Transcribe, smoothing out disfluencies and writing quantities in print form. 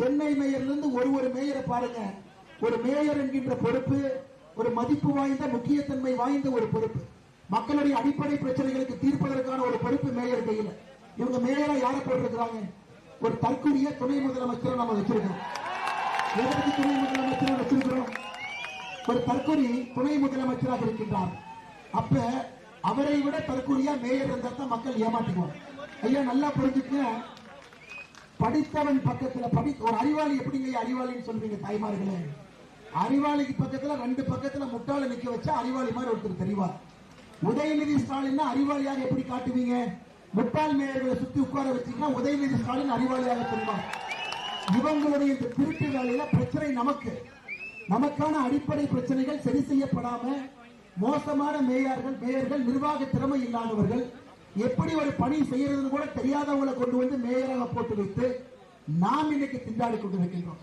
சென்னை மேயர்ல ஒரு மேயரை பாருங்க. ஒரு மேயர் என்கின்ற பொறுப்பு ஒரு மதிப்பு வாய்ந்த முக்கியத்தன்மை வாய்ந்த ஒரு பொறுப்பு. மக்களுடைய அடிப்படை பிரச்சனைகளுக்கு தீர்ப்பதற்கான ஒரு பொறுப்பு மேயர் கையில். இவங்க மேயரா யாரை போட்டிருக்கிறாங்க? ஒரு தற்கொலைய துணை முதலமைச்சரை நம்ம வச்சிருக்கோம். எதற்கு துணை முதலமைச்சரை வச்சிருக்கிறோம்? ஒரு தற்கொலை துணை முதலமைச்சராக இருக்கின்றார். அப்ப அவரை விட தற்கொலையா மேயர் இருந்தா தான் மக்கள் ஏமாற்றுவோம். ஐயா நல்லா புரிஞ்சுக்க. படித்தவன் பக்கத்துல ஒரு அறிவாளி எப்படிங்க அறிவாளின்னு சொல்றீங்க தாய்மார்களே? அறிவாளிக்கு பக்கத்துல ரெண்டு பக்கத்துல முட்டாள நிக்க வச்சா அறிவாளி மாதிரி ஒருத்தர் தெரிவார். உதயநிதி ஸ்டாலின் அறிவாளியாக எப்படி காட்டுவீங்க? முட்டாள் மேயர்களை சுத்தி உட்கார வச்சீங்கன்னா உதயநிதி ஸ்டாலின் அறிவாளியாக தெரிவார். இவங்களுடைய இந்த திருட்டு வேலையில பிரச்சனை நமக்கான அடிப்படை பிரச்சனைகள் சரி செய்யப்படாம மோசமான மேயர்கள் நிர்வாக திறமை இல்லாதவர்கள் எப்படி ஒரு பணி செய்யறதுன்னு கூட தெரியாதவங்களை கொண்டு வந்து மேயராக போட்டு வைத்து நாம் இன்னைக்கு திண்டாடி கொண்டிருக்கின்றோம்.